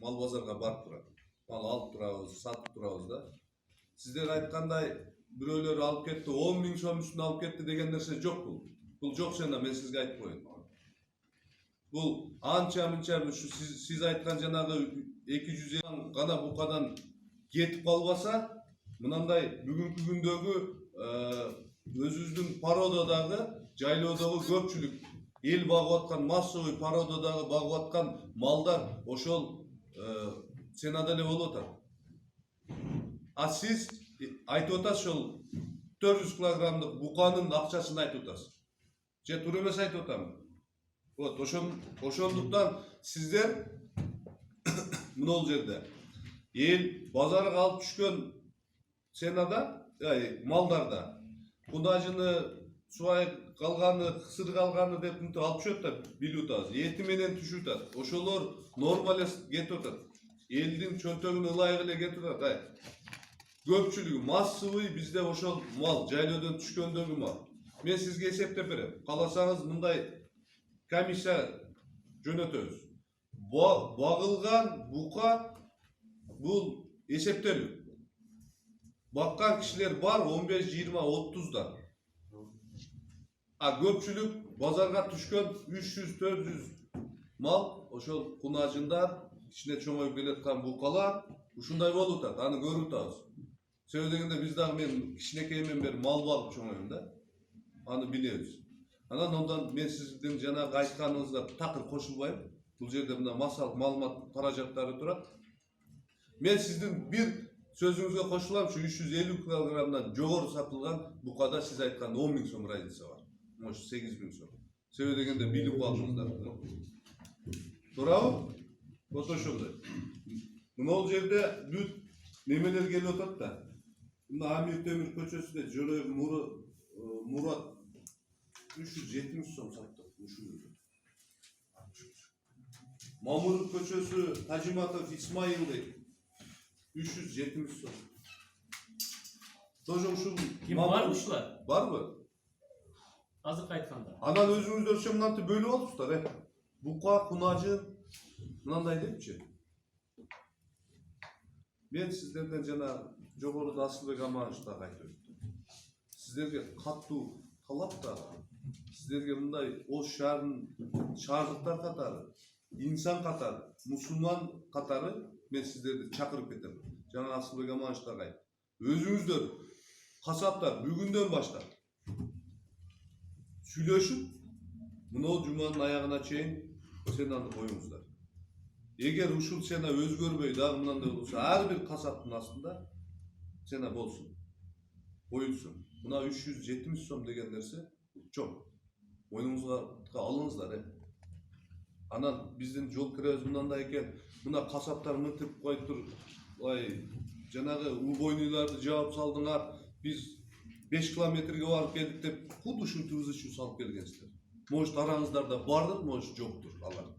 мал базарга барып турат. Мал алып турабыз, сатып турабыз да. Сиздер айткандай бирөөлөр алып кетти, 10 000 сом үстүнө алып кетти деген нерсе жок бул. Бул жок сена, мен сизге айтып коеюн. Бул анча мынча ушу сиз айткан жанагы 200 гана букадан кетип калбаса, мынандай бүгүнкү күндөгү өзүбүздүн породадагы, жайлоодогу көпчүлүк эл багып аткан, массовый породадагы багып аткан малдар ошол сенада эле болуп атат. А сиз айтып атасыз ошол 400 килограммдык буканын акчасын айтып атасыз. Же туура эмес айтып атамбы? Вот, ошондуктан сиздер мына жерде эл базарга алып түшкөн сенада, малдарда кунажыны, субай калганы, кысыр калганы деп мынтип алып түшөт да билип атабыз. Эти менен түшүп атат. Ошолор норма эле кетип атат. Элдин чөнтөгүнө ылайык эле кетип атат. Көпчүлүгү массовый бизде ошол мал, жайлоодон түшкөндөгү мал. Мен сизге эсептеп берем. Кааласаңыз мындай комиссия жөнөтөбүз. Багылган бука бул эсептелүү. Баккан кишилер бар 15, 20, 30дан. А көпчүлүк базарга түшкөн 300, 400 мал ошол кунажындар, ичине чоңоюп келаткан букалар ушундай болуп атат. Аны көрүп атабыз. Себеби дегенде биз дагы мен кичинекейимден бери мал багып чоңоюм да. Аны билебиз. Анан ондан мен сиздин жанагы айтканыңызга такыр кошулбайм. Бул жерде мына массалык маалымат каражаттары турат. Мен сиздин бир сөзүңүзгө кошулам, ушу 350 килограммдан жогору сатылган букада сиз айткан 10 000 сом разница бар. Может 8 000 сом. Себеби дегенде билип калдыңыздар. Туурабы? Вот ошондой. Мына жерде бүт немелер келип атат да. Мына Амир Темир көчөсүндө Жөрөк Мурат 370 сом сатты. Мамуров көчөсү Тажиматов Исмаил 370 сом. Тоже ушул бар ушулар? Барбы? Азыр айтканда. Анан өзүңүздөр шымнанты бөлүп алыпсыздар, Бука, кунажы, мынандай депчи. Мен сиздерден жана жогоруда Асылбек Амановичтан айтып өттүм. Сиздерге каттуу талап да, сиздерге мындай Ош шаарынын шаардыктар катары, инсан катары, мусулман катары мен сиздерди чакырып кетем. Жана Асылбек Амановичтан айтып. Өзүңүздөр касаптар бүгүндөн баштап сүйлөшүп, мына жуманын аягына чейин сенаны коюңуздар. Эгер ушул сена өзгөрбөй дагы мындай болсо, ар бир касаптын астында сена болсун, коюлсун. Мына 370 сом деген нерсе чоң. Мойнуңузга алыңыздар. Анан биздин жол киребиз мындай экен. Мына касаптар мынтип коюптур, жанагы убойнуйларды жаап салдыңар. Биз 5 километрге барып келдик деп, куд ушинтип ишин салып келгенсиздер. Может араңыздарда бардыр, может жоктур алар.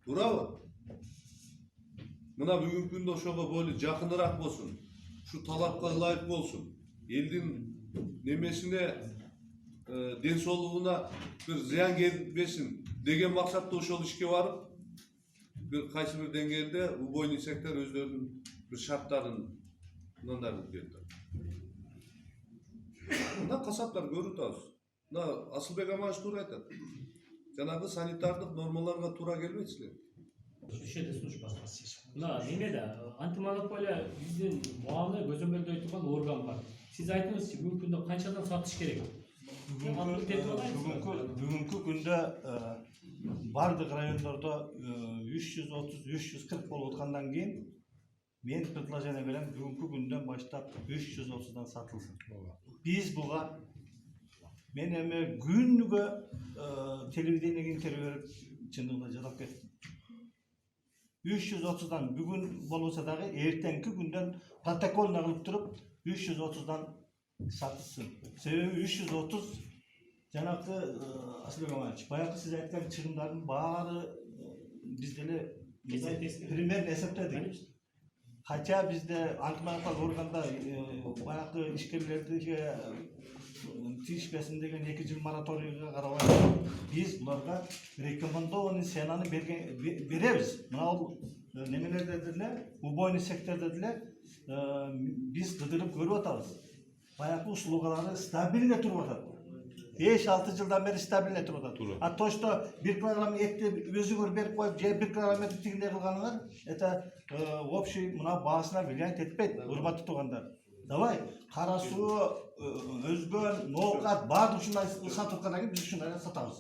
Туурабы? Мына бүгүнкү күндө ошого болу жакыныраак болсун. Ушу талапка ылайык болсун. Элдин немесине, ден соолугуна бир зыян келбесин деген максатта ошол ишке барып, бир кайсы бир деңгээлде убойный сектор өздөрүнүн бир шарттарын мындай кылып келди. Мына касаптар көрүп атабыз. Мына Асылбек Аманович туура айтат. Жанагы санитардык нормаларга туура келбейт силер. Ушеде служба. Мына немеде антимонополия биздин муамиле көзөмөлдөй турган орган бар. Сиз айтыңызчы, бүгүнкү күндө канчадан сатыш керек? Бүгүнкү күндө бардык райондордо 330-340 болуп аткандан кийин мен предложение берем, бүгүнкү күндөн баштап 330дан сатылсын. Биз буга мен эми күнүгө телевидениеге интервью берип чындыгында жадап кеттим. 330дан бүгүн болбосо дагы эртеңки күндөн протокол кылып туруп 330дан сатылсын. Себеби 330 жанагы Асылбек Аманович, баягы сиз айткан чыгымдардын баары биз деле примерно эсептедик. Хотя бизде антимонополия органда баягы ишкерлерди тийишпесин деген 2 жыл мораторийге карабай биз буларга рекомендованный ценаны беребиз. Мына nemeler dediler, uboyni sektor dediler, biz kıdırıp görüp atarız. Bayağı uslugaları stabilne turup atar. 5-6 yıldan beri stabilne turup atar. Ha toşta 1 kilogram etli özü gör berip koyup, 1 kilogram etli tiginde kılganlar, eta общий mına bağısına bilgen tetpeydi, hurmatlı tuğanlar. Davay, kara su, özgön, nokat, bağır şunday satıp kadar biz şunday satağız.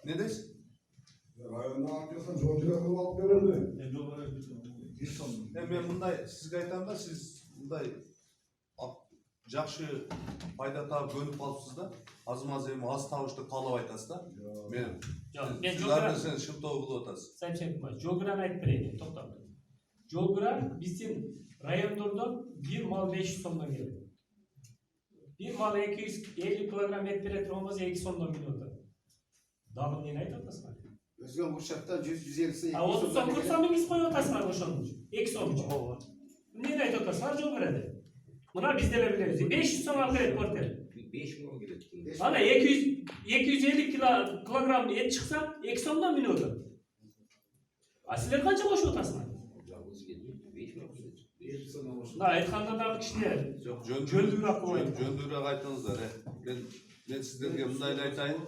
Ne desin? Rayonda arkasında çocuğu alıp verildi. Ben bunday sizge aytam da siz bunday жақсы пайда таап көнүп калыпсыз да азыр эми аз табышты каалап айтасыз да мен мен сиз жол ар нерсени шылтоо кылып атасыз. жол кыран айтып берейин, токтоп. Жол кыран биздин райондордон бир мал 500 сомдон келет. Бир мал 250 килограмм эт бере турган болсо 2 сомдон келип атат. Дагы эмнени айтып атасыңар? Өзгөн бурчакта 100-150 А 30 сом 40 сом эмес коюп атасыңар ошону. 2 сом үчүн. Эмнени айтып атасыңар жол кырады? Мына биз деле билебиз. 500 сом алып келет квартира. 5 миң келет. Ана 250 килограмм эт чыкса 2 сомдон минип атат. А силер канча кошуп атасыңар? Жалгыз келди 5 миң келет. Мына айтканда дагы кичине Жок, жөндүүрөөк кылып айтыңыз. жөндүүрөөк айтыңыздар. Мен сиздерге мындай эле айтайын.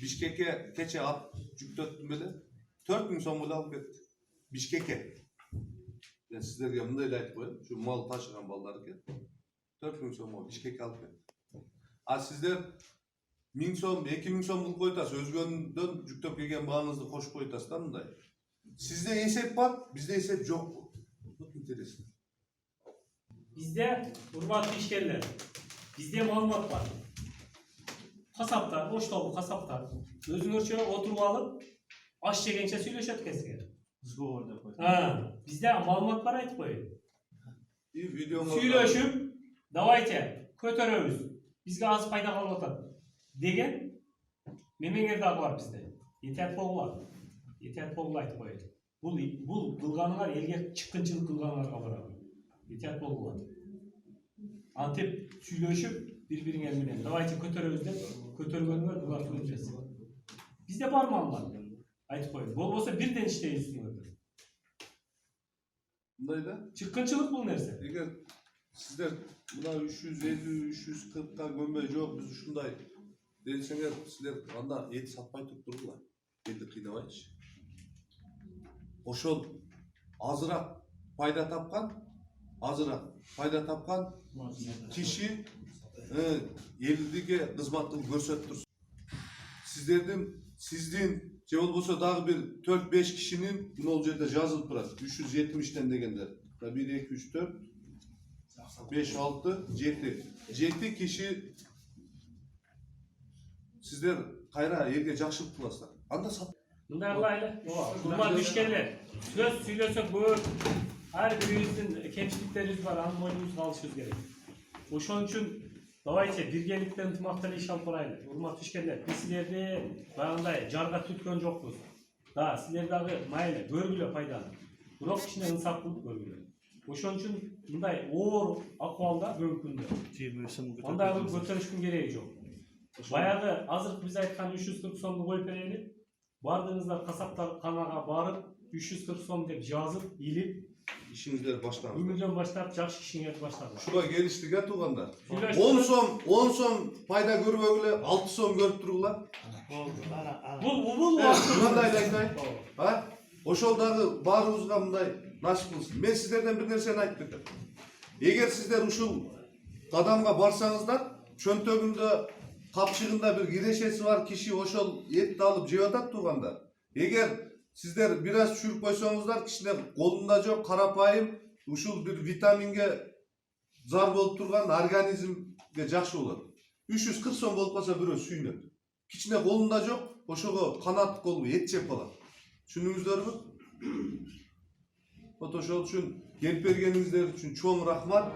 Бишкекке кече ат жүктөттүм эле 4000 сом эле алып кетти. Бишкекке. Мен сиздерге мындай эле айтып коеюн. Şu мал ташыган балдар экен. 4000 сом Бишкекке алып кетти. А сиздер 1000 сом, 2000 сом кылып коюптасыз. Өзгөндөн жүктөп келген бааңызды кошуп коюптасыз да мындай. Сизде эсеп бар, бизде эсеп жок. Вот интересно. Bizde urmatlı işgörler. Bizde malumat var. Kasaplar, boş dolu kasaplar. Özünürçe oturup alıp aş yegençe söyleşet kesken. Zgovorda koy. Ha, bizde malumat var aytıp koyun. И видеоңузда Söyleşip, davayte, kötöröbüz. Bizge az payda kalıp atat. Degen, memengerde var bizde. Yeter poğular. Yeter poğular aytıp koyun. Bul kılganılar, elge çıkkınçılık kılganılar kalır. Yeter poğular. Antep söyleşip, birbirine elmeden. Davayte kötöröbüz de, kötörgönler bular söyleyeceğiz. Bizde var mı Allah? Aytıp koyun. Bol olsa birden işleyin üstüne. мындай да. Çıkkınçılık bu nerse. Эгер сиздер мына 350-340ка көмбөй жок биз ушундай десеңер силер анда эт сатпай туруңар. Элди кыйнабайчы. Ошол азыраак пайда тапкан киши элдиге кызмат кылып көрсөтүп турсун. Сиздин же болбосо дагы бир 4-5 кишинин могул жерде жазылып турат. 370тен дегендер. 1 2 3 4 5 6 7 7 киши сиздер кайра элге жакшылык кыласыздар. Анда сат. Bunlar layla. Bunlar düşkerler. Söz söylesek bu her birimizin kemçiliklerimiz var. Anlayışımız kalışımız gerek. Oşun için davayça birgelikten ıntımakları iş alıp orayla. Urmat düşkerler. Biz sizlerde bağında jarga tütkön jokuz. Da sizlerdagi maylı, görgülü faydalı. Bırak kişine ınsaflılık görgülü. Oşun için bunday oğur akvalda mümkündü. Onda bir götürüşkün gereği yok. Bayağı azırk biz aytkan 340 somdu koyup vereylik. Bardığınızda kasaplar kanağa barıp 340 som dep yazıp, ilip İşinizler başlandı. Ümürden başlayıp jakşı işinlerdi başladı. Şuga geliştik ya tuğanda. Söylesene. 10 som payda görmögüle 6 som görüp turgular. Bu Mындай айтайын. Ha? Ошол дагы баарыбызга мындай насип кылсын. Мен сиздерден бир нерсени айтып кетем. Эгер сиздер ушул кадамга барсаңыздар, чөнтөгүндө капчыгында бир кирешеси бар киши ошол этти алып жеп атат тургандар. Эгер сиздер бир аз чүрүп койсоңуздар, кичине колунда жок, карапайым, ушул бир витаминге зар болуп турган организмге жакшы болот. 340 сом болуп калса бирөө сүйүнөт. Кичине колунда жок, ошого канат колуп эт жеп калат. Түшүндүңүздөрбү? Вот ошол үчүн келип бергениңиздер үчүн чоң рахмат.